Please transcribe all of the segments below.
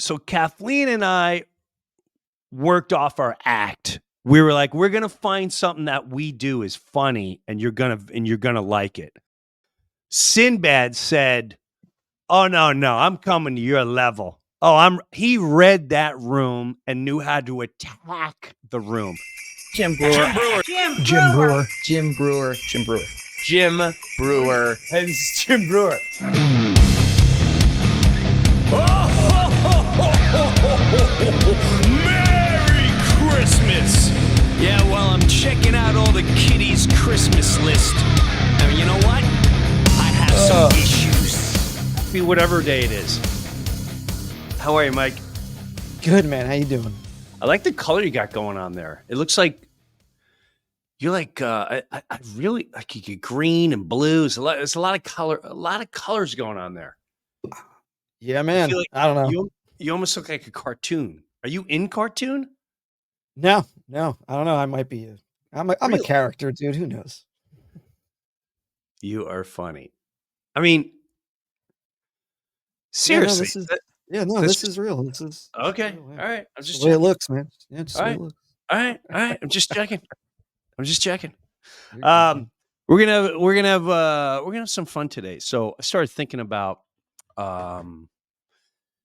So Kathleen and I worked off our act. We were like, we're gonna find something that we do is funny, and you're gonna like it. Sinbad said, "Oh no, I'm coming to your level." Oh, he read that room and knew how to attack the room. Jim Brewer. Jim Brewer. Jim Brewer. Jim Brewer. Jim Brewer. Hey, this is Jim Brewer. Merry Christmas! Yeah, well, I'm checking out all the kiddies' Christmas list. I mean, you know what? I have some issues. Happy whatever day it is. How are you, Mike? Good, man. How you doing? I like the color you got going on there. It looks like you're like I really like you get green and blues. There's a lot of colors going on there. Yeah, man. I don't know. You almost look like a cartoon. Are you in cartoon? No. I don't know. I might be. I'm a Really? character, dude. Who knows? You are funny. I mean, seriously. This is real. This is Okay. real, All right. I'm just the way it checking. looks, man. Yeah, just the way it looks. All right. I'm just checking. You're good, man. We're gonna have some fun today. So I started thinking about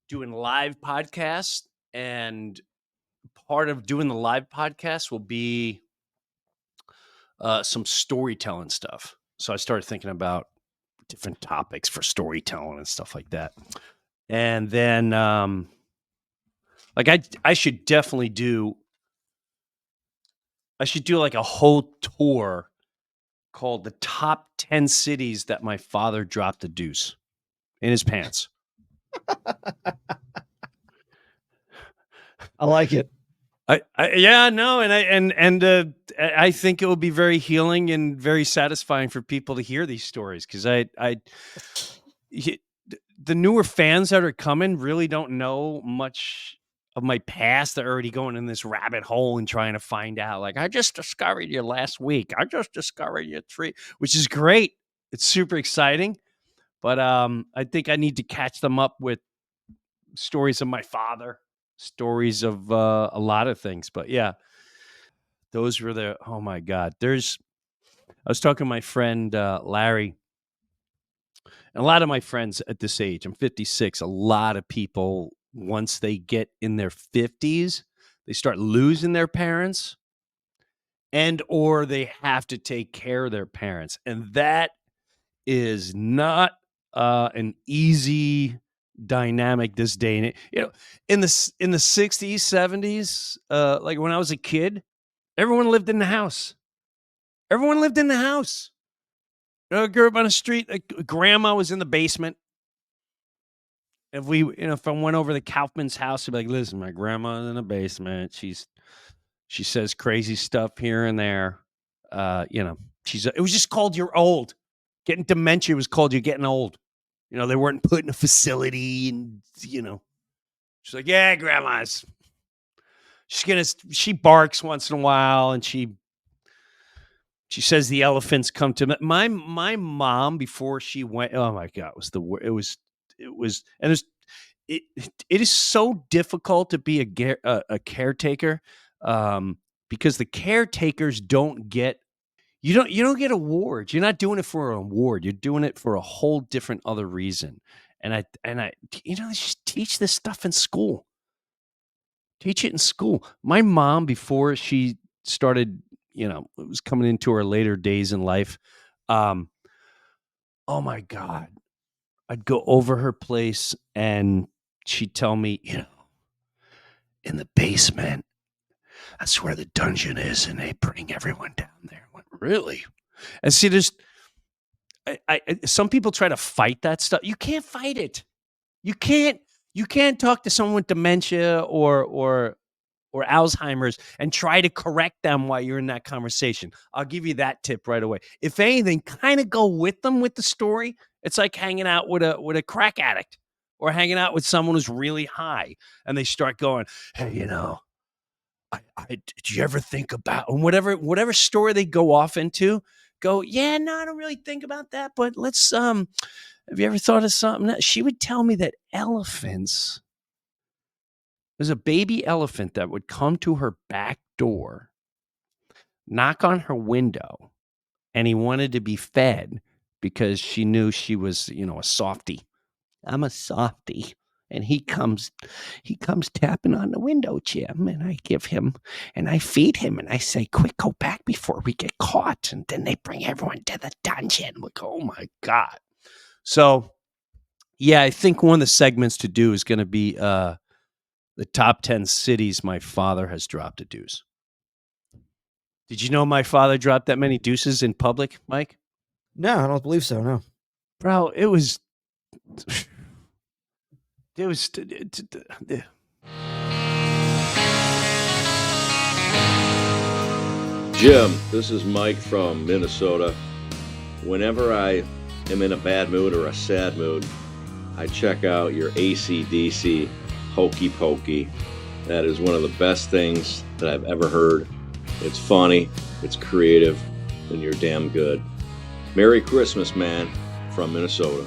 doing live podcasts, and part of doing the live podcast will be some storytelling stuff. So I started thinking about different topics for storytelling and stuff like that. And then like I should definitely do like a whole tour called the top 10 cities that my father dropped a deuce in his pants. I like it. I think it will be very healing and very satisfying for people to hear these stories, because the newer fans that are coming really don't know much of my past. They're already going in this rabbit hole and trying to find out. Like, I just discovered you last week. I just discovered you which is great. It's super exciting. But I think I need to catch them up with stories of my father, stories of a lot of things. But yeah, those were oh my God. I was talking to my friend Larry, and a lot of my friends at this age, I'm 56, a lot of people, once they get in their 50s, they start losing their parents, or they have to take care of their parents. And that is not an easy dynamic this day. And in the 60s, 70s, like when I was a kid, everyone lived in the house. I grew up on the street. Like, grandma was in the basement. If I went over to Kaufman's house, I'd be like, listen, my grandma's in the basement. She says crazy stuff here and there. It was just called you're old. Getting dementia was called you're getting old. They weren't put in a facility, and she's like, yeah, grandma's. She barks once in a while, and she says the elephants come to my mom before she went. Oh my God, it is so difficult to be a caretaker, because the caretakers don't get. You don't get awards. You're not doing it for an award. You're doing it for a whole different other reason. And I just teach this stuff in school. Teach it in school. My mom, before she started, it was coming into her later days in life. Oh my God. I'd go over her place and she'd tell me, in the basement, that's where the dungeon is, and they bring everyone down there. I went, really? And see, some people try to fight that stuff. You can't fight it. You can't talk to someone with dementia or Alzheimer's and try to correct them while you're in that conversation. I'll give you that tip right away. If anything, kind of go with them with the story. It's like hanging out with a crack addict, or hanging out with someone who's really high, and they start going, hey, did you ever think about, and whatever story they go off into, go, yeah, no, I don't really think about that, but let's have you ever thought of something? She would tell me that elephants was a baby elephant that would come to her back door, knock on her window, and he wanted to be fed because she knew she was, a softie. I'm a softie. And he comes tapping on the window, Jim, and I give him and I feed him and I say, quick, go back before we get caught. And then they bring everyone to the dungeon. Like, oh my God. So yeah, I think one of the segments to do is going to be the top 10 cities my father has dropped a deuce. Did you know my father dropped that many deuces in public, Mike? No, I don't believe so. No. Bro, it was. Jim, this is Mike from Minnesota. Whenever I am in a bad mood or a sad mood, I check out your AC/DC Hokey Pokey. That is one of the best things that I've ever heard. It's funny, it's creative, and you're damn good. Merry Christmas, man, from Minnesota.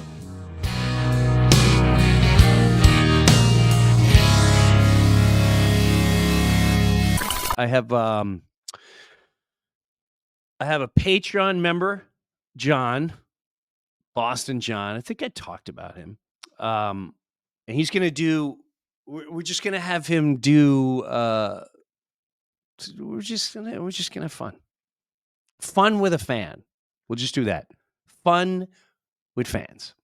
I have a Patreon member, John, Boston John. I think I talked about him. And he's gonna do. We're just gonna have him do. We're just gonna have fun with a fan. We'll just do that. Fun with fans.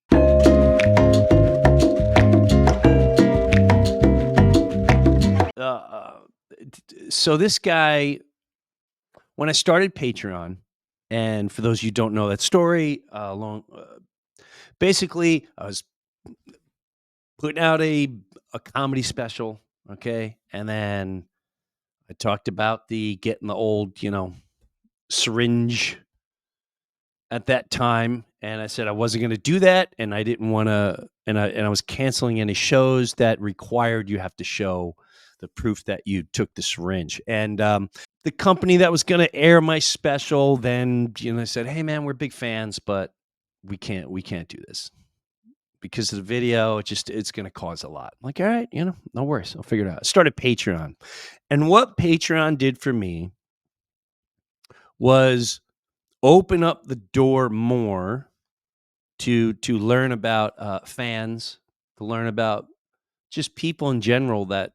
So this guy, when I started Patreon, and for those of you who don't know that story, basically I was putting out a comedy special, okay, and then I talked about getting the old, syringe at that time, and I said I wasn't going to do that, and I didn't want to, and I was canceling any shows that required you have to show the proof that you took the syringe. And the company that was going to air my special then, said, "Hey man, we're big fans, but we can't do this because of the video. It's going to cause a lot." I'm like, all right, no worries, I'll figure it out. I started Patreon, and what Patreon did for me was open up the door more to learn about fans, to learn about just people in general that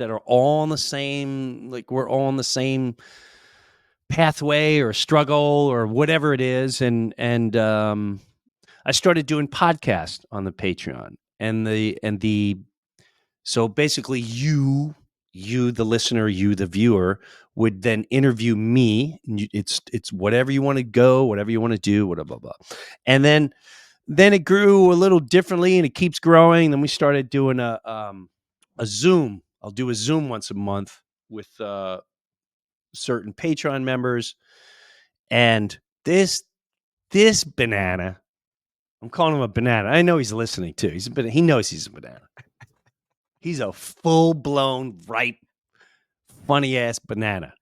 are all on the same, like we're all on the same pathway or struggle or whatever it is. And I started doing podcasts on the Patreon, so basically you, the listener, you, the viewer, would then interview me. It's whatever you want to go, whatever you want to do, blah, blah, blah. And then it grew a little differently and it keeps growing. Then we started doing a Zoom. I'll do a Zoom once a month with certain Patreon members. And this banana, I'm calling him a banana. I know he's listening too. He knows he's a banana. He's a full-blown, ripe, funny-ass banana.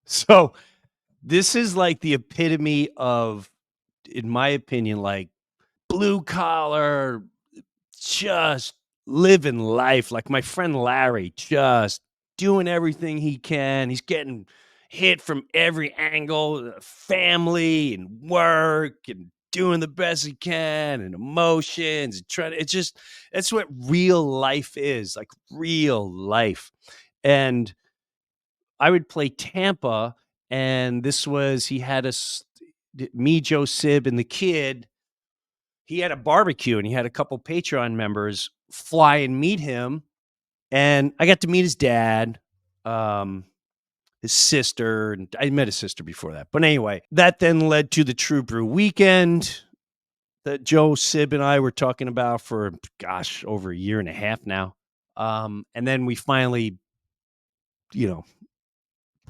So this is like the epitome of, in my opinion, like blue-collar, just living life. Like my friend Larry, just doing everything he can. He's getting hit from every angle, family and work and doing the best he can and emotions and that's what real life is, like real life. And I would play Tampa, and he had me, Joe Sib, and the kid. He had a barbecue, and he had a couple Patreon members fly and meet him, and I got to meet his dad, his sister, and I met his sister before that. But anyway, that then led to the True Brew weekend that Joe Sib and I were talking about for, over a year and a half now. And then we finally,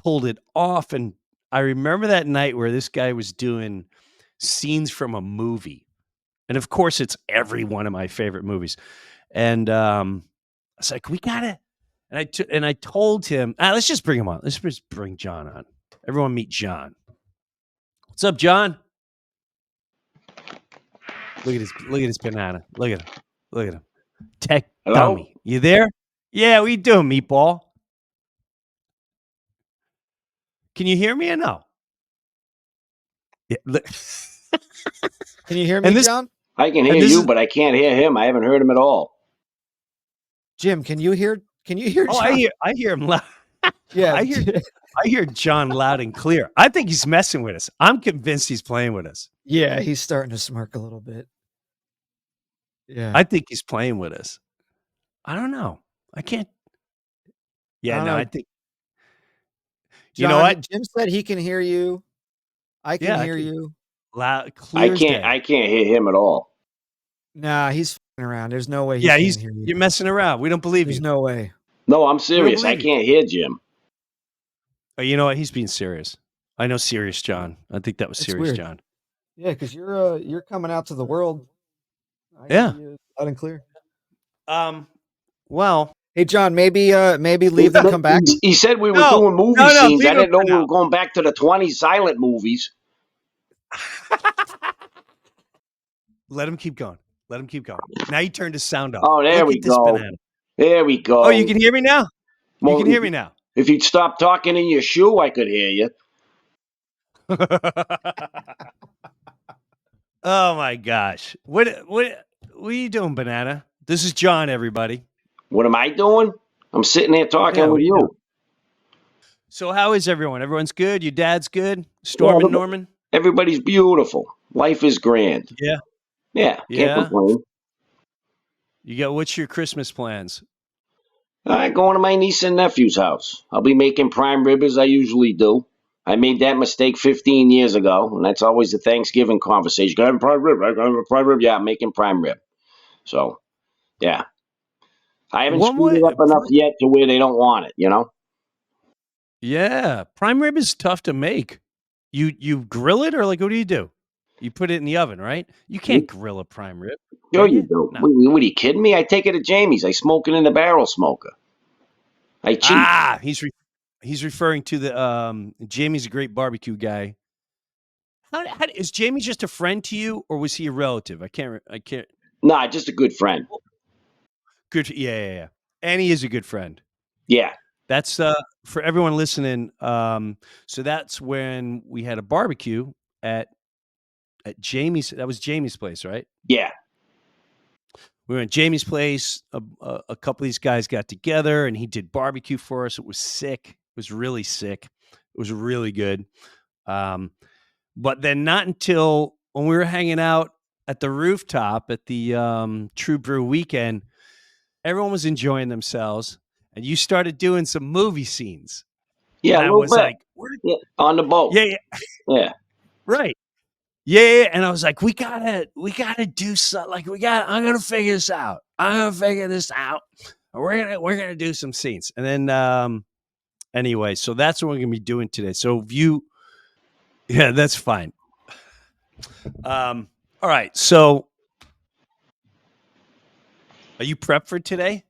pulled it off. And I remember that night where this guy was doing scenes from a movie. And of course, it's every one of my favorite movies. And I was like, we gotta. And I told him, let's just bring him on. Let's just bring John on. Everyone meet John. What's up, John? Look at his banana. Look at him. Tech Hello? dummy. You there? Yeah, what you doing, meatball? Can you hear me or no? Yeah, Can you hear me, and this John? I can hear and this you, is but I can't hear him. I haven't heard him at all. Jim, can you hear oh, John? I hear him loud. Yeah. I hear John loud and clear. I think he's messing with us. I'm convinced he's playing with us. Yeah, he's starting to smirk a little bit. Yeah. I think he's playing with us. I don't know. I can't. Yeah, I don't no, know. I think. You know John, what? Jim said he can hear you. I can Yeah, I hear can you. loud, clear as day. I can't hear him at all. Nah, he's f***ing around. There's no way he Yeah, can't hear you. you're messing around. We don't believe There's you. no way. No, I'm We don't serious. I believe you. can't hear Jim. Oh, you know what? He's being serious. I know, serious John. I think that was It's serious weird. John. Yeah, because you're coming out to the world. I Yeah. hear you loud and clear. Well, Hey, John, maybe leave and come back. He said we were no, doing movie no, scenes. leave I him didn't know for we were now. going back to the 20s silent movies. Let him keep going. Let him keep going. Now you turned his sound up. Oh, there Look we at this go. banana. There we go. Oh, you can hear me now? You Well, can hear me now. if you'd stop talking in your shoe, I could hear you. Oh my gosh. What are you doing, banana? This is John, everybody. What am I doing? I'm sitting there talking Yeah, what with are you doing? you. So how is everyone? Everyone's good? Your dad's good? Yeah, Stormin' Norman? everybody's beautiful. Life is grand. Yeah. Yeah, can't Yeah. complain. You got what's your Christmas plans? Going to my niece and nephew's house. I'll be making prime rib as I usually do. I made that mistake 15 years ago, and that's always the Thanksgiving conversation. Got having prime rib, right? Got having prime rib. Yeah, I'm making prime rib. So, yeah. I haven't One screwed way it up enough yet to where they don't want it, you know? Yeah. Prime rib is tough to make. You grill it or like what do? You put it in the oven, right? You can't grill a prime rib, Sure can you you? do. No. What are you kidding me? I take it to Jamie's. I smoke it in the barrel smoker. I cheat. Ah, he's referring to the Jamie's a great barbecue guy. How is Jamie just a friend to you, or was he a relative? I can't. Nah, just a good friend. Good, yeah. And he is a good friend. Yeah. That's for everyone listening. So that's when we had a barbecue at Jamie's. That was Jamie's place, right? Yeah. We were at Jamie's place. A couple of these guys got together, and he did barbecue for us. It was sick. It was really sick. It was really good. But then not until when we were hanging out at the rooftop at the True Brew weekend, everyone was enjoying themselves, and you started doing some movie scenes. Yeah, And a I little was bit. like, Yeah, on the boat. yeah, Yeah. right. Yeah. And I was like, we gotta do something. Like I'm gonna figure this out. We're gonna do some scenes. And then anyway, so that's what we're gonna be doing today. So yeah, that's fine. All right. So are you prepped for today?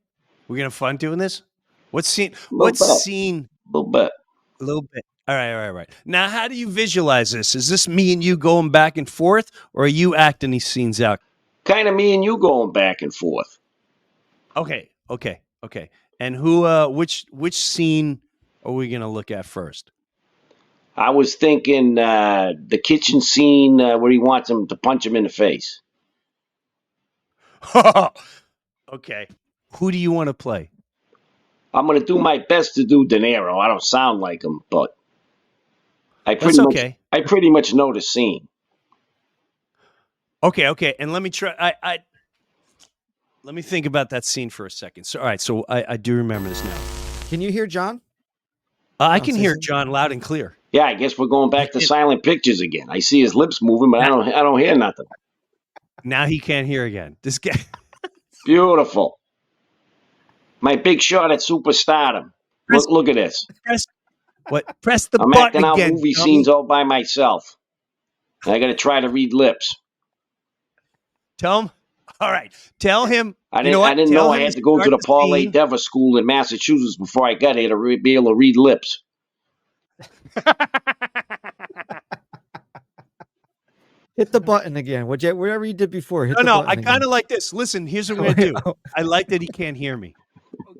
We're gonna have fun doing this? What scene? What scene? A little bit. A little bit. All right. Now, how do you visualize this? Is this me and you going back and forth, or are you acting these scenes out? Kind of me and you going back and forth. Okay. And which scene are we gonna look at first? I was thinking the kitchen scene where he wants him to punch him in the face. Okay. Who do you want to play? I'm going to do my best to do De Niro. I don't sound like him, but I That's okay. pretty much know the scene. Okay. And let me try. Let me think about that scene for a second. So, all right. So I do remember this now. Can you hear John? I can hear John loud and clear. Yeah, I guess we're going back to silent pictures again. I see his lips moving, but I don't hear nothing. Now he can't hear again. This guy. Beautiful. My big shot at superstardom. Look at this. Press the I'm button acting out again, movie dummy. scenes all by myself. And I got to try to read lips. Tell him. All right. Tell him. I didn't know I had to go to the Paul A. scene. Dever School in Massachusetts before I got here to be able to read lips. Hit the button again. Whatever you did before. Hit the No. button I again. kind of like this. Listen, here's what I'm going to do. I like that he can't hear me.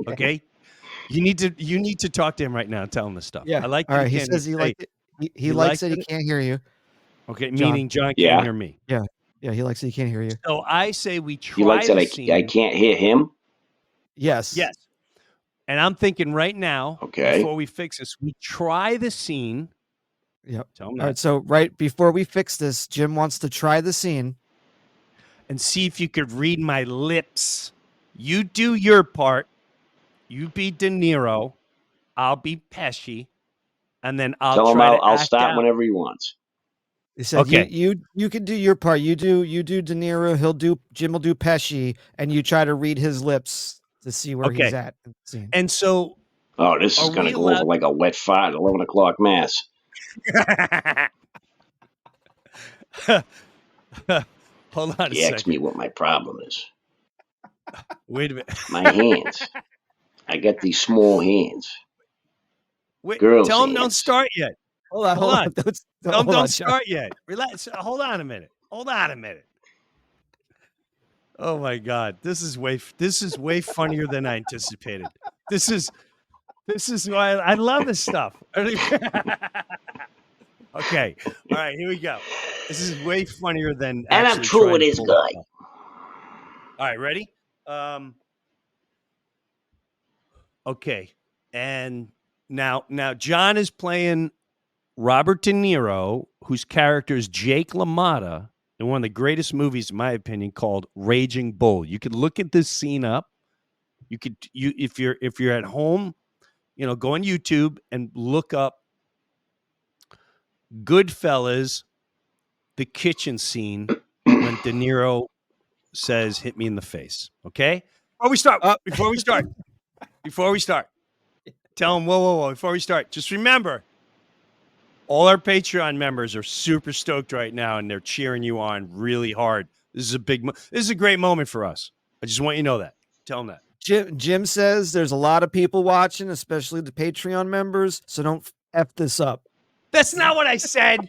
Okay, you need to talk to him right now and tell him this stuff. Yeah. I like All that right. he He can't says he hear. liked Hey, it. He he likes liked that he it. can't hear you. Okay, John. meaning John can't Yeah. hear me. Yeah. Yeah. He likes that he can't hear you. So I say we He likes try that the I scene. can't hear him. Yes. Yes, and I'm thinking right now, Okay. before we fix this, we try the scene. Yep. Tell him All that. right. So right before we fix this, Jim wants to try the scene. And see if you could read my lips. You do your part. You be De Niro. I'll be Pesci. And then I'll Tell him try to I'll act start out. whenever he wants. He said, Okay. You can do your part. You do De Niro. Jim will do Pesci, and you try to read his lips to see where he's Okay. at in the scene. And so Oh, this is are going we to go over allowed? like a wet fart at 11 o'clock mass. Hold on a He asked me second. what my problem is. Wait a minute. My hands. I got these small hands. Wait, Girls' tell him don't hands. start yet. Hold on. Hold on. Tell him Hold on, don't John. start yet. Relax. Hold on a minute. Oh my God. This is way funnier than I anticipated. This is why I love this stuff. Okay. All right, here we go. This is way funnier than And I'm actually true trying with to this pull guy. it off. All right, ready? Okay. And now John is playing Robert De Niro, whose character is Jake LaMotta in one of the greatest movies, in my opinion, called Raging Bull. You could look at this scene up. If you're at home, go on YouTube and look up Goodfellas, the kitchen scene when De Niro says, "Hit me in the face." Okay. Before we start, tell them, whoa. Before we start, just remember, all our Patreon members are super stoked right now, and they're cheering you on really hard. This is a great moment for us. I just want you to know that. Tell them that. Jim says there's a lot of people watching, especially the Patreon members. So don't F this up. That's not what I said.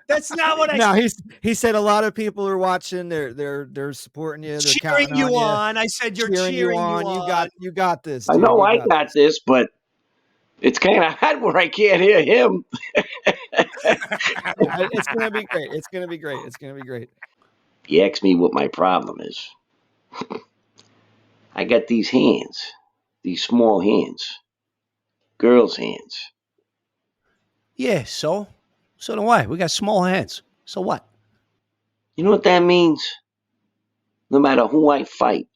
That's not what I No, said. he said a lot of people are watching. They're supporting you. They're Cheering counting you on you. on. I said you're Cheering you on. on. You got this. I Dude. know You I got this, but it's kind of hard where I can't hear him. It's gonna be great. It's gonna be great. He asked me what my problem is. I got these hands, these small hands, girls' hands. Yeah, so do I. We got small hands. So what? You know what that means? No matter who I fight,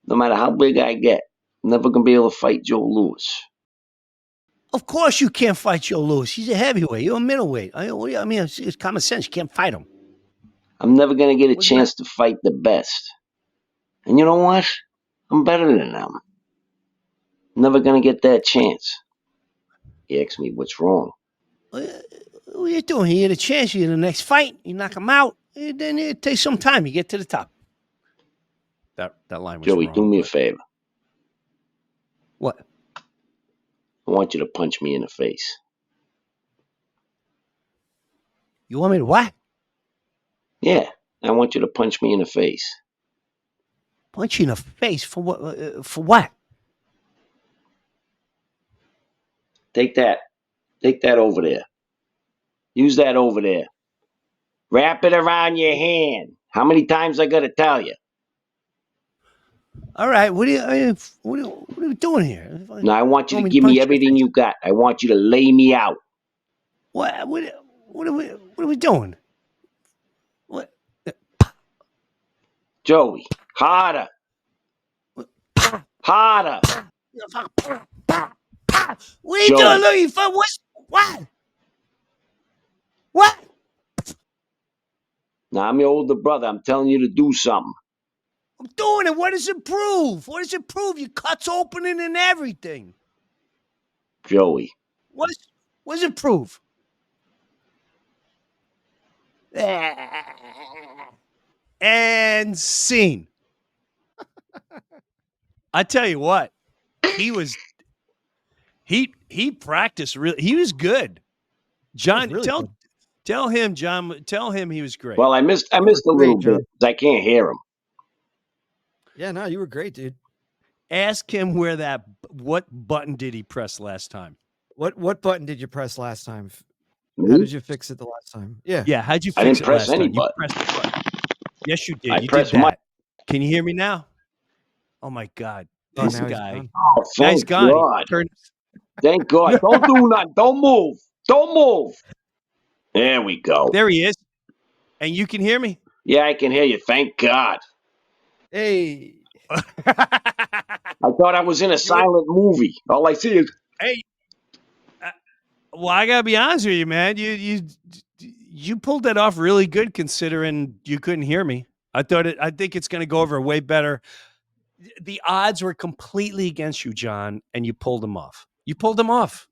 no matter how big I get, I'm never gonna be able to fight Joe Louis. Of course you can't fight Joe Louis. He's a heavyweight. You're a middleweight. I mean, it's common sense. You can't fight him. I'm never gonna get a What's chance to fight the best. And you know what? I'm better than them. Never gonna get that chance. He asked me what's wrong. What are you doing? You get a chance. You get the next fight. You knock him out. Then it takes some time. You get to the top. That line was Joey, wrong. do me a favor. What? I want you to punch me in the face. You want me to what? Yeah, I want you to punch me in the face. Punch you in the face for what? For what? Take that. Take that over there. Use that over there. Wrap it around your hand. How many times I gotta tell you? All right. What are we doing here? Now I want you to me give punch me your everything face? you got. I want you to lay me out. What are we doing? What? Joey, harder. Harder. What are you Joey. doing? Look, you what? What? Now I'm your older brother. I'm telling you to do something. I'm doing it. What does it prove? What does it prove? Your cut's opening and everything. Joey. What does it prove? And scene. I tell you what, he practiced really. He was good. John, really good. tell him, John. Tell him he was great. Well, I missed a great, little John. bit because I can't hear him. Yeah, no, you were great, dude. Ask him what button did he press last time? What button did you press last time? How Me? did you fix it the last time? Yeah. Yeah, how'd you I fix didn't it press last any time? You button. pressed the button. Yes, you I did. You did pressed my. that. Can you hear me now? Oh my God. Oh, This now he's guy. gone. Oh, Now he's thank gone. He God. turned. Thank God. Don't do nothing. Don't move. Don't move. There we go. There he is. And you can hear me. Yeah, I can hear you. Thank God. Hey. I thought I was in a silent movie. All I see is. Hey, well, I gotta be honest with you, man. You pulled that off really good, considering you couldn't hear me. I think it's gonna go over way better. The odds were completely against you, John, and you pulled them off. You pulled them off.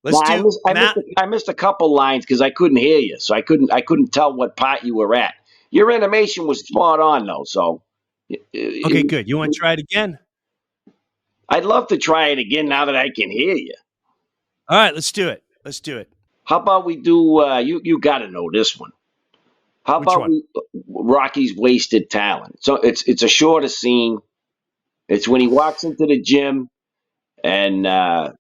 Nah, Let's do Matt. I missed a couple lines because I couldn't hear you, so I couldn't tell what part you were at. Your animation was spot on though, so. Okay, good. You want to try it again? I'd love to try it again now that I can hear you. All right, let's do it. Let's do it. How about we do? You got to know this one. How Which about one? Rocky's wasted talent? So it's a shorter scene. It's when he walks into the gym and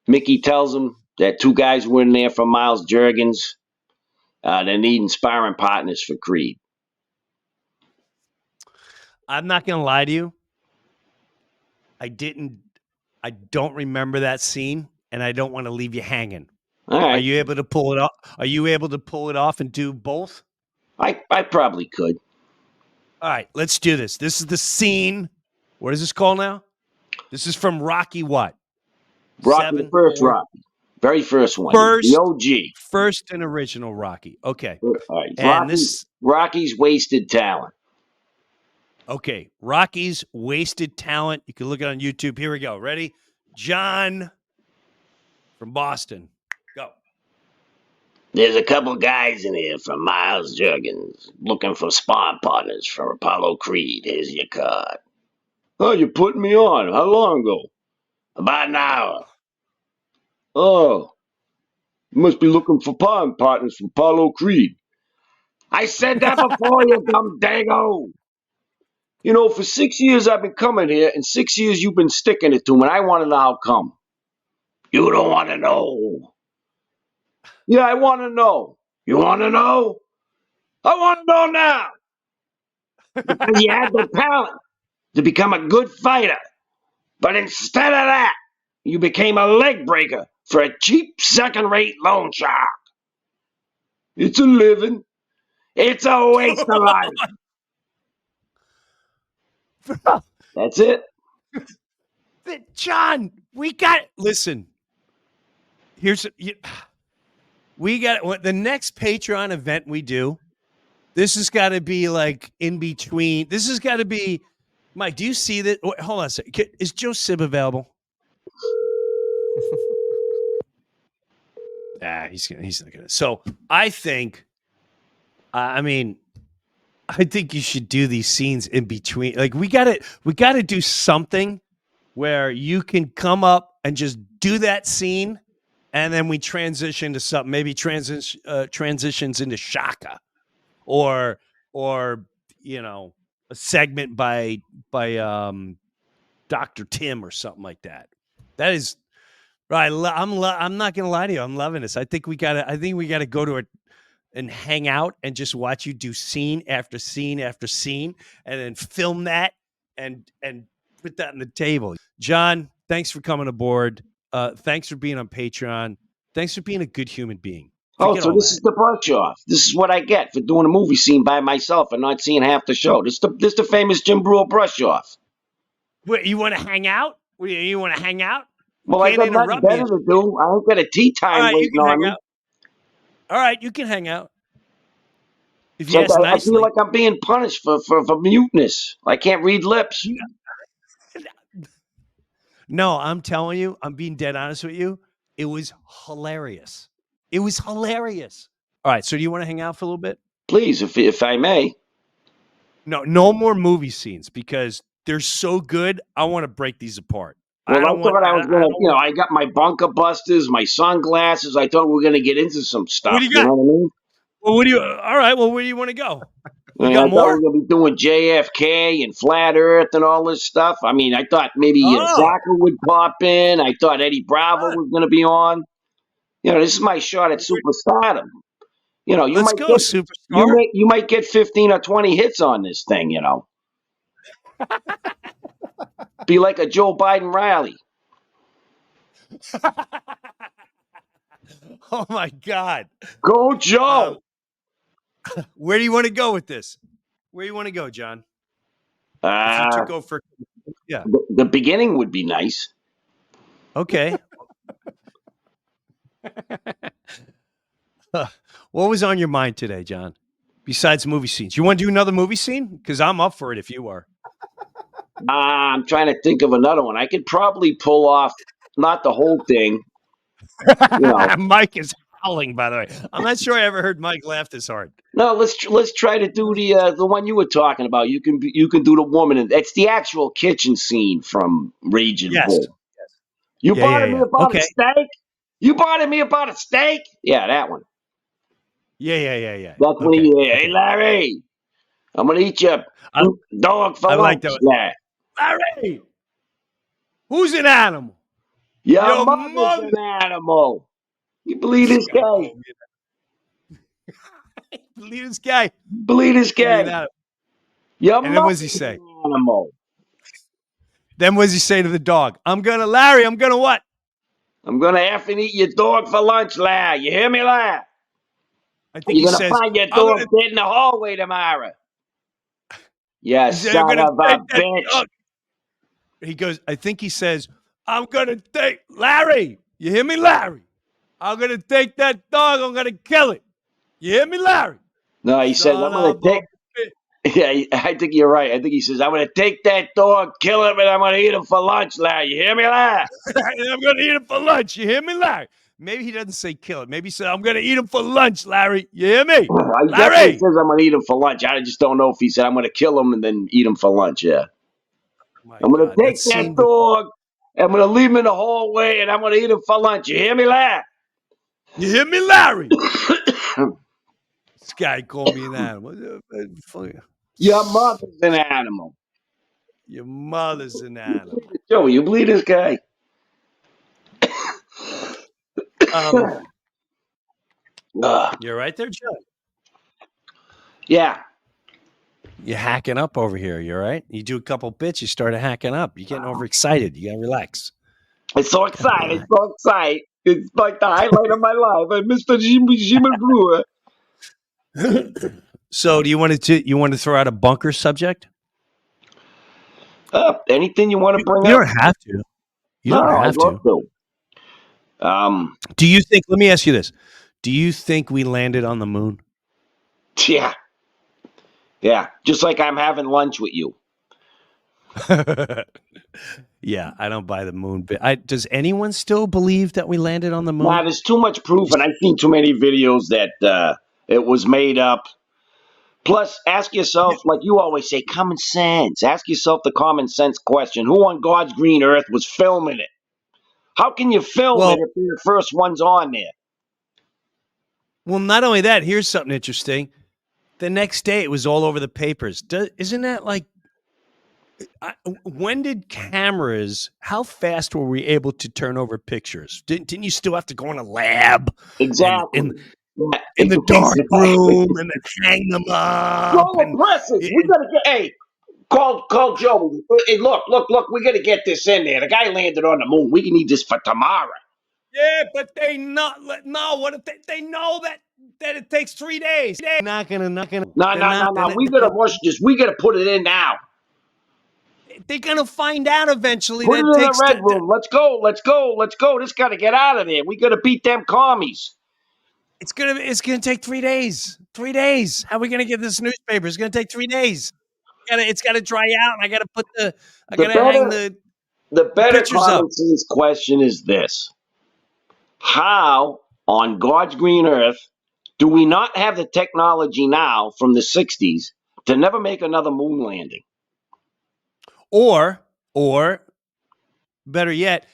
Mickey tells him that two guys were in there from Miles Juergens. They need inspiring partners for Creed. I'm not gonna lie to you. I don't remember that scene, and I don't want to leave you hanging. All Are right, you able to pull it off? Are you able to pull it off and do both? I probably could. All right, let's do this. This is the scene. What is this called now? This is from Rocky what? Rocky, the first 4? Rocky, very first one, the First, OG. first and original Rocky. Okay. All right, And this Rocky's wasted talent. Okay, Rocky's wasted talent. You can look it on YouTube. Here we go. Ready? John from Boston. Go. There's a couple guys in here from Miles Juergens looking for sparring partners for Apollo Creed. Here's your card. Oh, you're putting me on. How long ago? About an hour. Oh, you must be looking for sparring partners for Apollo Creed. I said that before, you dumb dago. You know, for 6 years I've been coming here, and 6 years you've been sticking it to me, and I want to know how come. You don't want to know. Yeah, I want to know. You want to know? I want to know now. Because you had the talent to become a good fighter. But instead of that, you became a leg breaker for a cheap second-rate loan shark. It's a living. It's a waste of life. That's it. John, we got listen. We got the next Patreon event we do. This has got to be like in between. This has got to be Mike. Do you see that? Hold on a second. Is Joe Sib available? He's not gonna. So I think, I think you should do these scenes in between. Like we got to do something where you can come up and just do that scene, and then we transition to something. Maybe transitions into Shaka, or a segment by Dr. Tim or something like that. That is right. I'm not gonna lie to you. I'm loving this. I think we gotta go to it and hang out and just watch you do scene after scene after scene, and then film that and put that on the table. John, thanks for coming aboard. Thanks for being on Patreon. Thanks for being a good human being. Oh, Forget so all this that. is the brush off. This is what I get for doing a movie scene by myself and not seeing half the show. This the famous Jim Breuer brush off. Wait, you want to hang out? You want to hang out? Well, I Can't got nothing interrupt me. better to do. I ain't got a tea All time right, you waiting can hang on me. out. All right, you can hang out. If It's you like ask I feel nicely. like I'm being punished for muteness. I can't read lips. No, I'm telling you, I'm being dead honest with you. It was hilarious. It was hilarious. All right, so do you want to hang out for a little bit? Please, if I may. No more movie scenes because they're so good. I want to break these apart. Well, I I don't want. thought I I was gonna, don't want. I got my bunker busters, my sunglasses. I thought we were gonna get into some What stuff. do you You got? know what I mean? Well, what do you? All right. Well, where do you want to go? You I got thought we more? were gonna be doing JFK and flat Earth and all this stuff. I mean, I thought maybe Oh, Zaka would pop in. I thought Eddie Bravo good. was gonna be on. This is my shot at superstardom. You Let's might go, get superstar. you might get 15 or 20 hits on this thing. Be like a Joe Biden rally. Oh my God. Go Joe. Where do you want to go with this? Where do you want to go, John? If you Uh, took over, yeah. the beginning would be nice. Okay. What was on your mind today, John? Besides movie scenes, you want to do another movie scene? Because I'm up for it if you are. I'm trying to think of another one. I could probably pull off not the whole thing. Mike is howling. By the way, I'm not sure I ever heard Mike laugh this hard. No, let's try to do the one you were talking about. You can do the woman, and it's the actual kitchen scene from Raging Yes. Bull. You Yeah. Yeah. bothered me Yeah. about a Okay. steak. You bothered me about a steak. Yeah, that one. Yeah. Yeah. Yeah. Yeah. That's when Okay. hey Okay. Larry, I'm gonna eat your I, dog for I like lunch. that. Yeah, Larry, who's an animal? your Your mother's mother. an animal. You believe This this guy guy? called me an Believe this guy. You believe this Called me guy? an animal. Your And then what does he mother's say? an animal. Then what does he say to the dog? Larry, I'm gonna what? I'm gonna effing eat your dog for lunch, Larry. You hear me, Larry? I think he You're gonna says, find your I'm dog gonna dead in the hallway tomorrow. You he said, I'm son gonna of take a that bitch. dog. He goes, I think he says, I'm gonna take Larry. You hear me, Larry? I'm gonna take that dog, I'm gonna kill it. You hear me, Larry? No, he says, I'm Son gonna of a take. bitch. Yeah, I think you're right. I think he says, I'm gonna take that dog, kill him, and I'm gonna eat him for lunch, Larry. You hear me, Larry? And I'm gonna eat him for lunch. You hear me, Larry? Maybe he doesn't say kill it. Maybe he said, I'm gonna eat him for lunch, Larry. You hear me? I definitely Larry. says I'm gonna eat him for lunch. I just don't know if he said I'm gonna kill him and then eat him for lunch. Yeah, My I'm gonna God, that take that scene with dog. I'm gonna leave him in the hallway, and I'm gonna eat him for lunch. You hear me, Larry? you hear me, Larry? This guy called me an animal. Your mother's an animal. Your mother's an animal. Joey, you believe this guy? Um, Ugh. you're right there, Joe. Yeah. You're hacking up over here. You're right. You do a couple bits, you start hacking up. You're getting overexcited. You gotta relax. It's so Gotta excited, relax. so excited. It's like the highlight of my life. I'm Mr. Jimmy Brewer. So, do you want to throw out a bunker subject? Anything you want to bring You up? don't have to. You No, don't I'd have love to. to. Do you think? Let me ask you this: do you think we landed on the moon? Yeah. Yeah. Just like I'm having lunch with you. Yeah, I don't buy the moon. Does anyone still believe that we landed on the Nah, moon? there's too much proof, and I've seen too many videos that it was made up. Plus, ask yourself, like you always say, common sense. Ask yourself the common sense question: who on God's green earth was filming it? How can you film it Well, if you're the first ones on there? not only that. Here's something interesting. The next day, it was all over the papers. Isn't that like? When did cameras? How fast were we able to turn over pictures? Didn't you still have to go in a lab and Exactly. Yeah, in the dark exactly. room and then hang them up Roll the and presses. We it, gotta get. Hey, call Joe. Hey, look. We gotta get this in there. The guy landed on the moon. We can need this for tomorrow. yeah, but they not no. What if they know that it takes 3 days? They're not gonna. No, They're no, no, not. no. We gotta rush this. We gotta put it in now. They're gonna find out eventually Put it that it in the takes. red room. Let's go. Let's go. Let's go. This gotta get out of there. We gotta beat them commies. It's gonna take 3 days. 3 days. How are we gonna get this newspaper? It's gonna take 3 days. It's gotta dry out, and I The gotta hang better, the the better pictures up. common sense question is this: how on God's green earth do we not have the technology now from the '60s to never make another moon landing? Or better yet,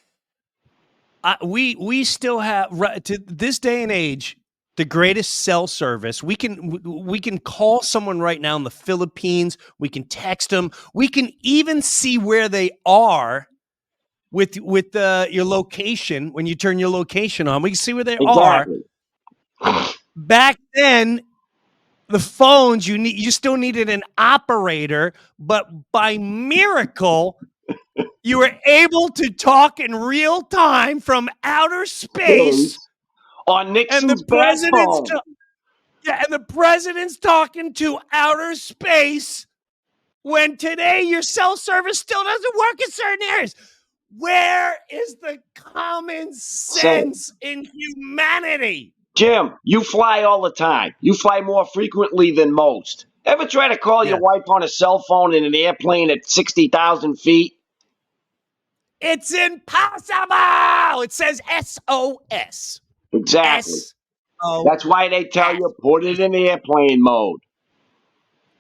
we still have to this day and age. the greatest cell service. We can call someone right now in the Philippines. We can text them. We can even see where they are with your location. When you turn your location on, we can see where they are. Exactly. Back then, the phones, you still needed an operator, but by miracle, you were able to talk in real time from outer space, On and the Nixon's bat president's phone. and the president's talking to outer space. When today your cell service still doesn't work in certain areas. Where is the common sense in humanity? Jim, you fly all the time. You fly more frequently than most. Ever try to call your Yes. wife on a cell phone in an airplane at 60,000 feet? It's impossible. It says SOS. Exactly. SOS. That's why they tell you put it in airplane mode.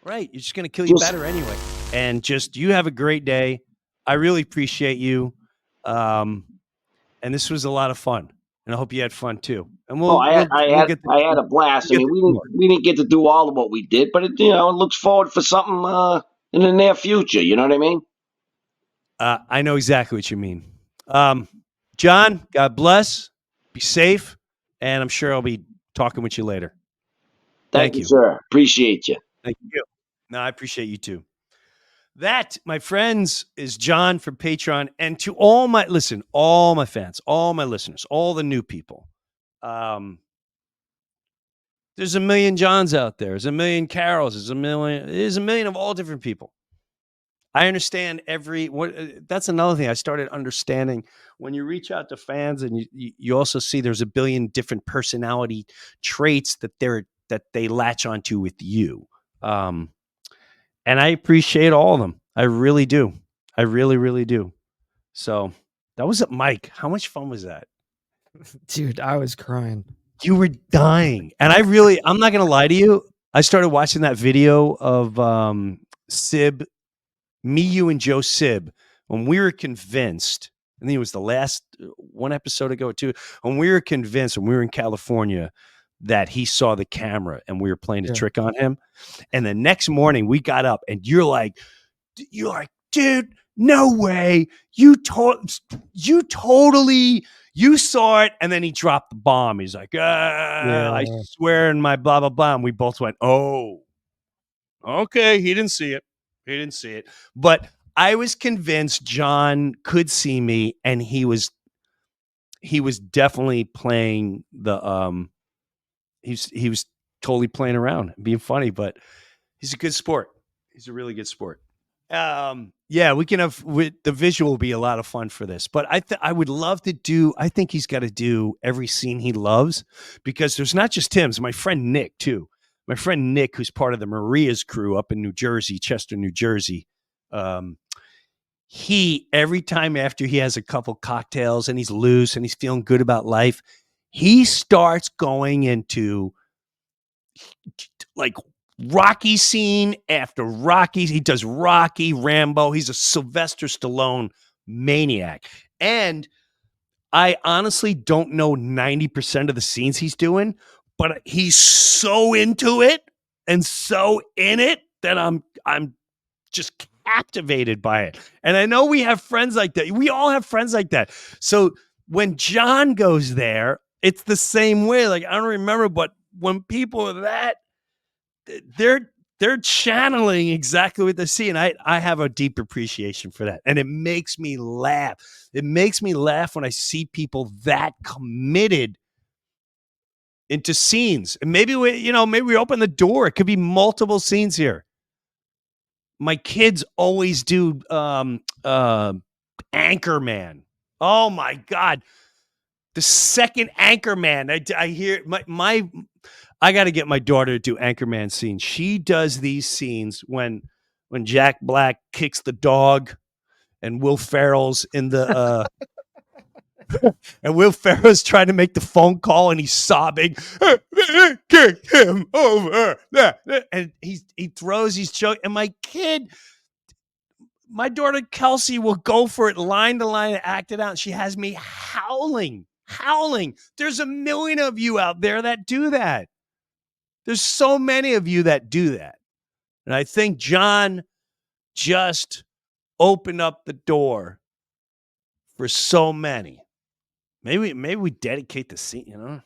Right. You're just going to kill you better anyway. And just, you have a great day. I really appreciate you. And this was a lot of fun. And I hope you had fun too. And Oh, we'll get I had a blast. I mean, we didn't get to do all of what we did, but it looks forward for something in the near future. You know what I mean? I know exactly what you mean. John, God bless. Be safe. And I'm sure I'll be talking with you later. Thank you, sir. Appreciate you. Thank you. No, I appreciate you too. That, my friends, is John from Patreon. And to all my fans, all my listeners, all the new people. There's a million Johns out there. There's a million Carols. There's a million of all different people. I understand that's another thing I started understanding when you reach out to fans, and you also see there's a billion different personality traits that they latch onto with you. And I appreciate all of them. I really do. I really, really do. So that was it, Mike. How much fun was that? Dude, I was crying. You were dying. And I'm not going to lie to you. I started watching that video of Sib, me, you, and Joe Sib, when we were convinced, I think it was the last one episode ago too, when we were convinced when we were in California that he saw the camera and we were playing a trick on him. And the next morning we got up and you're like, dude, no way. You totally, you saw it. And then he dropped the bomb. He's like, I swear in my blah, blah, blah. And we both went, oh, okay. He didn't see it. But I was convinced John could see me, and he was definitely playing the he was totally playing around, being funny, but he's a good sport. He's a really good sport. Yeah, we can have the visual will be a lot of fun for this, but I would love to do. I think he's got to do every scene he loves, because there's not just him. It's my friend Nick too. My friend Nick, who's part of the Maria's crew up in New Jersey, Chester, New Jersey. He, every time after he has a couple cocktails and he's loose and he's feeling good about life, he starts going into like Rocky scene after Rocky. He does Rocky, Rambo. He's a Sylvester Stallone maniac. And I honestly don't know 90% of the scenes he's doing, but he's so into it and so in it that I'm just captivated by it. And I know we have friends like that. We all have friends like that. So when John goes there, it's the same way. Like, I don't remember, but when people are that, they're channeling exactly what they see. And I have a deep appreciation for that. And it makes me laugh. It makes me laugh when I see people that committed into scenes. And maybe we open the door. It could be multiple scenes here. My kids always do Anchorman. Oh my God. The second Anchorman. I hear I got to get my daughter to do Anchorman scenes. She does these scenes when Jack Black kicks the dog and Will Ferrell's in the and Will Ferrell's trying to make the phone call and he's sobbing. Kick him over. And he throws his joke. And my daughter Kelsey will go for it line to line and act it out. She has me howling howling. There's a million of you out there that do that. There's so many of you that do that. And I think John just opened up the door for so many. Maybe we dedicate the scene, you know?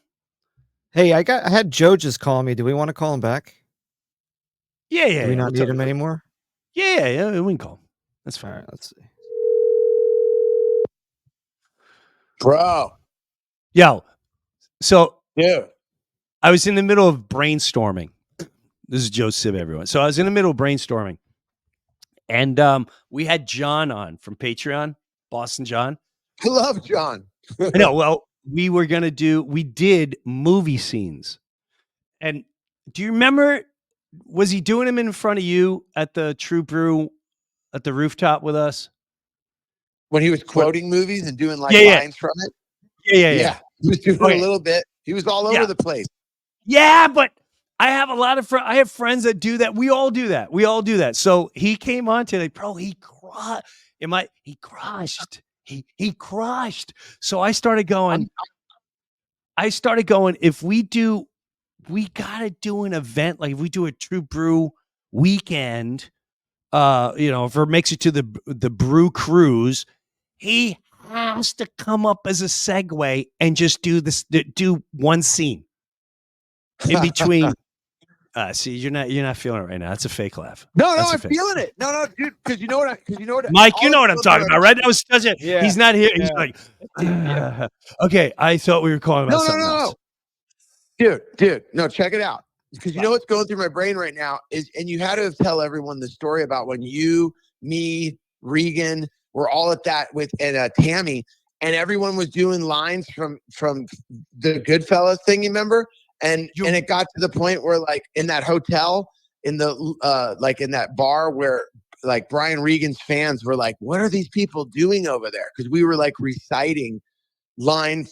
Hey, I had Joe just call me. Do we want to call him back? Yeah. Do we not We'll need him anymore? Yeah, we can call him. That's fine. All right, let's see. Bro. Yo, so Dude. I was in the middle of brainstorming. This is Joe Sib, everyone. So I was in the middle of brainstorming. And we had John on from Patreon, Boston John. I love John. I know. Well, we did movie scenes. And do you remember, was he doing them in front of you at the True Brew at the rooftop with us? When he was quoting movies and doing like Yeah. lines from it. Yeah. He was doing a little bit. He was all over the place. Yeah, but I have a lot of I have friends that do that. We all do that. So he came on today, bro. He crushed. He crushed. So I started going. If we gotta do an event, like if we do a True Brew weekend, if it makes it to the Brew Cruise, he has to come up as a segue and just do one scene in between. See, you're not feeling it right now. That's a fake laugh. No, I'm feeling it. No, dude, because you know what? Mike, you know what I'm talking about, right? That was such a. Yeah, he's not here. He's yeah. like, okay. I thought we were calling about something else. Dude, no, check it out. Because you know what's going through my brain right now is, and you had to tell everyone the story about when you, me, Regan, were all at that with and Tammy, and everyone was doing lines from the Goodfellas thing. You remember? And it got to the point where, like, in that hotel, in the like in that bar where like Brian Regan's fans were like, "What are these people doing over there?" Because we were like reciting line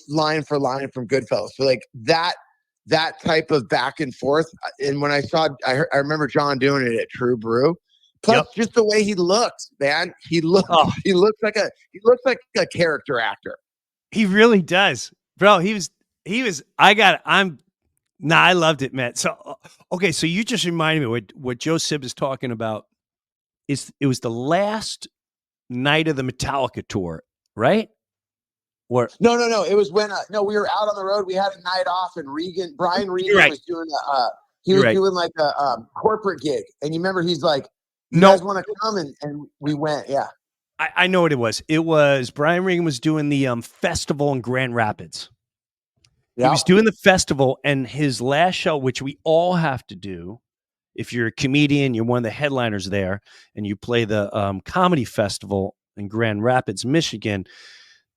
for line from Goodfellas. So like that type of back and forth. And when I remember John doing it at True Brew. Plus, just the way he looks, man. He looks like a character actor. He really does, bro. He was. I loved it, man. So, okay. So you just reminded me what Joe Sib is talking about it was the last night of the Metallica tour, right? Or no. It was when we were out on the road. We had a night off, and Brian Regan was doing doing like a corporate gig. And you remember he's like, "You guys want to come?" And we went. Yeah, I know what it was. It was Brian Regan was doing the festival in Grand Rapids. He was doing the festival, and his last show, which we all have to do, if you're a comedian, you're one of the headliners there, and you play the comedy festival in Grand Rapids, Michigan.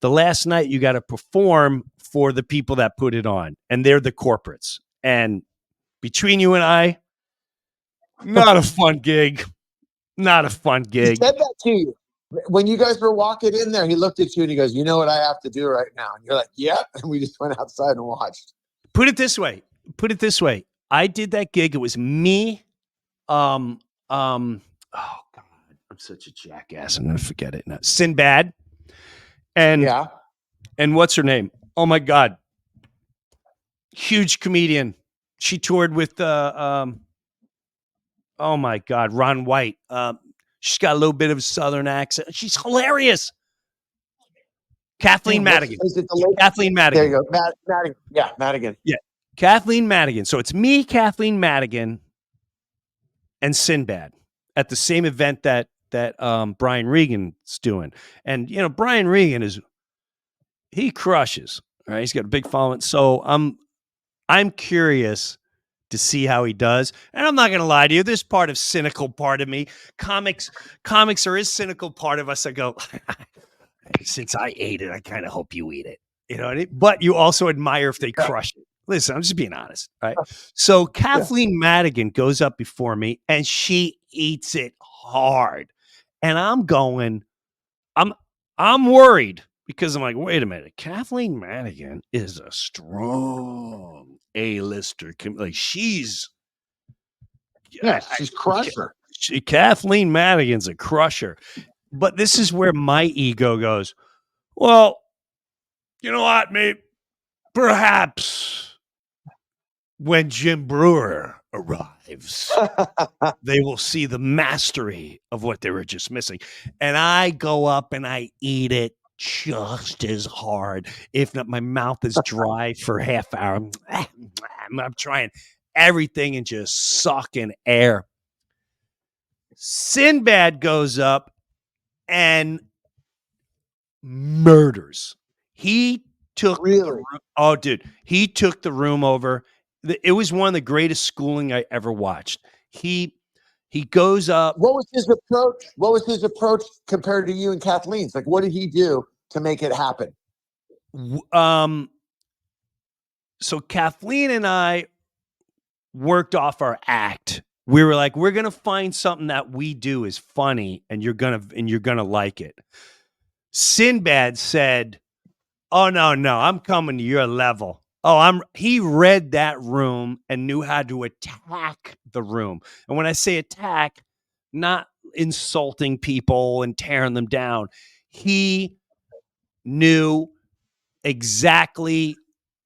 The last night you got to perform for the people that put it on, and they're the corporates. And between you and I, not a fun gig. Not a fun gig. He said that to you. When you guys were walking in there, he looked at you and he goes, "You know what I have to do right now?" And you're like, "Yep." And we just went outside and watched. Put it this way. I did that gig. It was me. Oh God, I'm such a jackass. I'm gonna forget it now. Sinbad. And what's her name? Oh my God. Huge comedian. She toured with oh my God, Ron White. She's got a little bit of a Southern accent. She's hilarious. Kathleen Madigan. Kathleen Madigan. There you go. Madigan. Yeah, Madigan. Yeah. Kathleen Madigan. So it's me, Kathleen Madigan, and Sinbad at the same event that Brian Regan's doing. And Brian Regan he crushes. Right? He's got a big following. So I'm curious to see how he does. And I'm not going to lie to you. There's cynical part of me. Comics are his cynical part of us. I go, since I ate it, I kind of hope you eat it. You know what I mean? But you also admire if they crush it. Listen, I'm just being honest. Right. So Kathleen Madigan goes up before me and she eats it hard. And I'm worried because I'm like, wait a minute. Kathleen Madigan is a strong A-lister. Like she's crusher. Kathleen Madigan's a crusher. But this is where my ego goes, well, you know what, mate? Perhaps when Jim Brewer arrives, they will see the mastery of what they were just missing. And I go up and I eat it just as hard. If not, my mouth is dry for half hour. I'm trying everything and just sucking air. Sinbad goes up and murders. He took the Really? room. Oh, dude, he took the room over. It was one of the greatest schooling I ever watched. He goes up. What was his approach? What was his approach compared to you and Kathleen's? Like, what did he do to make it happen? So Kathleen and I worked off our act. We were like, we're gonna find something that we do is funny, and you're gonna like it. Sinbad said, "Oh no, I'm coming to your level." He read that room and knew how to attack the room. And when I say attack, not insulting people and tearing them down. He knew exactly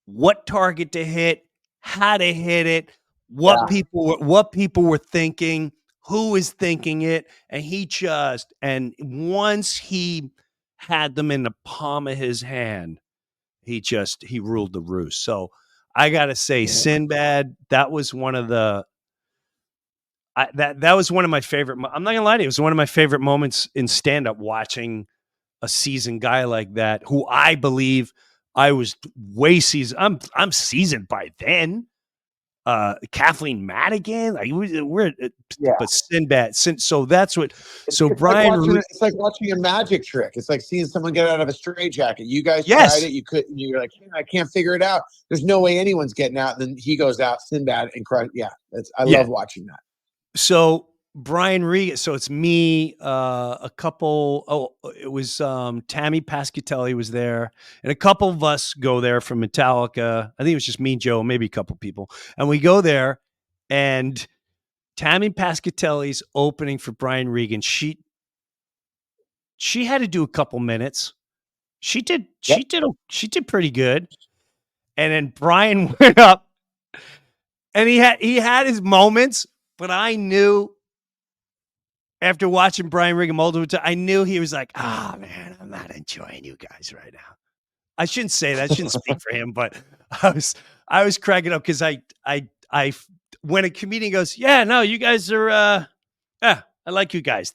what target to hit, how to hit it, what people were thinking, who was thinking it, and once he had them in the palm of his hand, he ruled the roost. So I gotta say, Sinbad, that was one of the that was one of my favorite. I'm not gonna lie to you, it was one of my favorite moments in stand up, watching a seasoned guy like that, who I believe I was way seasoned. I'm seasoned by then. Kathleen Madigan, like but Sinbad. So that's what. So It's Brian, it's like watching a magic trick. It's like seeing someone get out of a straitjacket. You guys yes, tried it. You couldn't. You're like, I can't figure it out. There's no way anyone's getting out. And then he goes out, Sinbad, and cries. Yeah, I love watching that. So Brian Regan. So it's me, a couple. Oh, it was Tammy Pascatelli was there, and a couple of us go there from Metallica. I think it was just me and Joe, maybe a couple people, and we go there, and Tammy Pascatelli's opening for Brian Regan. She had to do a couple minutes. She did pretty good, and then Brian went up, and he had his moments, but I knew. After watching Brian Regan multiple times, I knew he was like, "Ah, man, I'm not enjoying you guys right now." I shouldn't say that. I shouldn't speak for him, but I was cracking up because when a comedian goes, "Yeah, no, you guys are, yeah, I like you guys."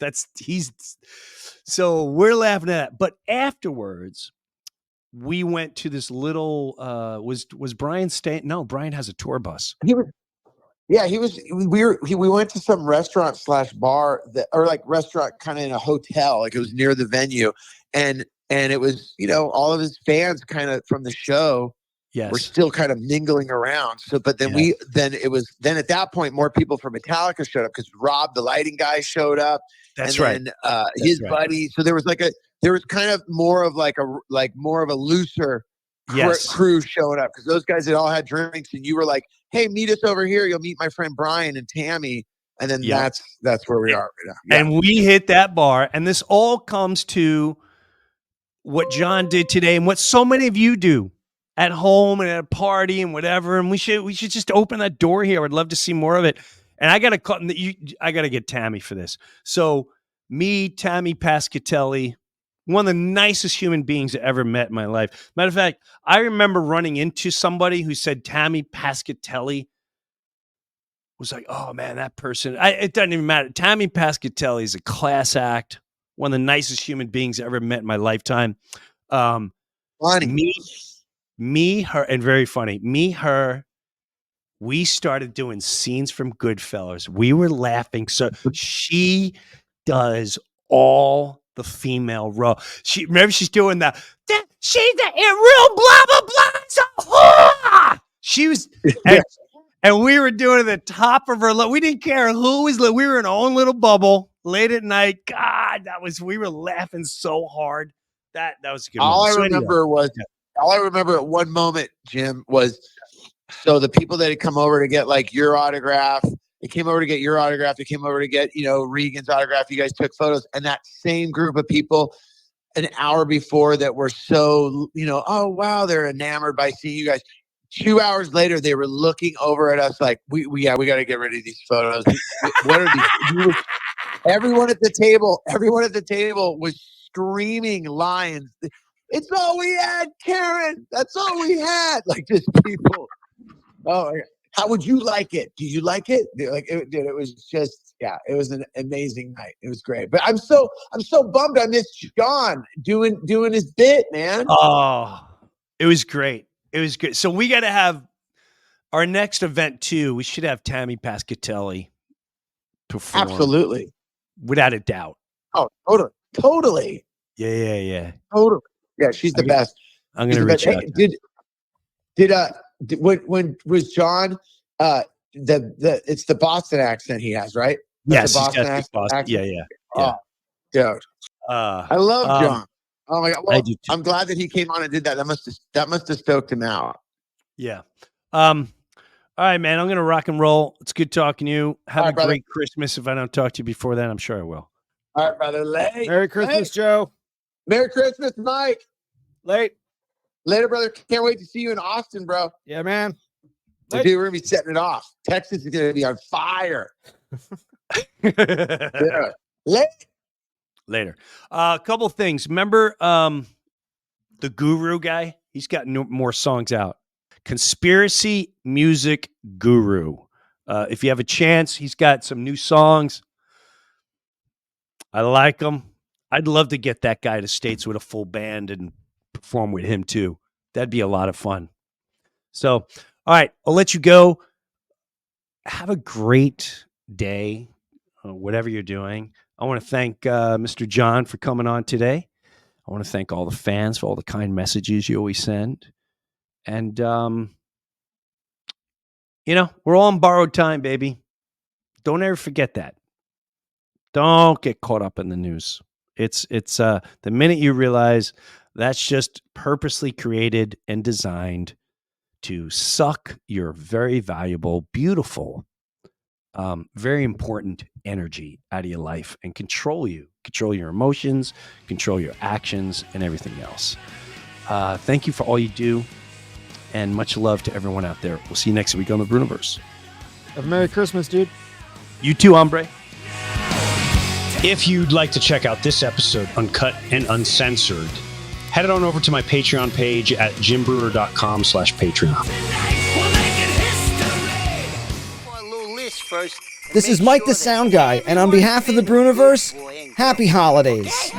So we're laughing at that. But afterwards, we went to this little. Was Brian staying? No, Brian has a tour bus. He was. Yeah, he was. We went to some restaurant / bar or like restaurant kind of in a hotel, like it was near the venue, and it was all of his fans kind of from the show were still kind of mingling around. So, but then then at that point more people from Metallica showed up because Rob, the lighting guy, showed up. That's and then, his buddy. So there was kind of more of more of a looser crew showing up because those guys had all had drinks, and you were like, "Hey, meet us over here. You'll meet my friend Brian and Tammy." And then that's where we are right now. Yeah. And we hit that bar, and this all comes to what John did today and what so many of you do at home and at a party and whatever. And we should just open that door here. I'd love to see more of it. And I got to get Tammy for this. So me, Tammy Pascatelli, one of the nicest human beings I ever met in my life. Matter of fact, I remember running into somebody who said Tammy Pascatelli was like, "Oh man, that person." It doesn't even matter. Tammy Pascatelli is a class act. One of the nicest human beings I ever met in my lifetime. Funny. Me, her, and very funny. Me, her. We started doing scenes from Goodfellas. We were laughing. So she does all the female role. Remember she's doing she's the real blah blah blah. So, she was, and we were doing it at the top of her. We didn't care who was. We were in our own little bubble late at night. God, we were laughing so hard. That was a good. All I remember at one moment, Jim, was so the people that had come over to get like your autograph. They came over to get your autograph. They came over to get Regan's autograph. You guys took photos, and that same group of people an hour before that were so, oh wow, they're enamored by seeing you guys. 2 hours later, they were looking over at us like, we got to get rid of these photos. What are these? Everyone at the table was screaming lines. It's all we had, Karen. That's all we had. Like, just people. Oh, how would you like it? Do you like it? Like, dude, it was just, yeah, it was an amazing night. It was great. But I'm so bummed I missed John doing his bit, man. Oh, it was great. It was good. So we got to have our next event too. We should have Tammy Pascatelli perform. Absolutely. Without a doubt. Oh, totally. Yeah. Totally. Yeah, she's the best. I'm going to reach out. When was John it's the Boston accent he has, right? Yes, the Boston accent. Yeah. Oh, dude. I love John. Oh my God. Well, I'm glad that he came on and did that. That must have stoked him out. Yeah. All right, man. I'm going to rock and roll. It's good talking to you. Have a great Christmas. If I don't talk to you before then, I'm sure I will. All right, brother. Merry Christmas, Joe. Merry Christmas, Mike. Later, brother. Can't wait to see you in Austin, bro. Yeah, man. Dude, we're going to be setting it off. Texas is going to be on fire. Yeah. Later. A couple things. Remember the Guru guy? He's got more songs out. Conspiracy Music Guru. If you have a chance, he's got some new songs. I like them. I'd love to get that guy to States with a full band and perform with him too. That'd be a lot of fun. So, all right, I'll let you go. Have a great day, whatever you're doing. I want to thank Mr. John for coming on today. I want to thank all the fans for all the kind messages you always send. And, we're all on borrowed time, baby. Don't ever forget that. Don't get caught up in the news. It's the minute you realize that's just purposely created and designed to suck your very valuable, beautiful, very important energy out of your life and control your emotions, control your actions, and everything else. Thank you for all you do, and much love to everyone out there. We'll see you next week on the Breuniverse. Have a Merry Christmas, dude. You too, hombre. If you'd like to check out this episode uncut and uncensored, head on over to my Patreon page at jimbreuer.com/Patreon. This is Mike the Sound Guy, and on behalf of the Breuniverse, happy holidays.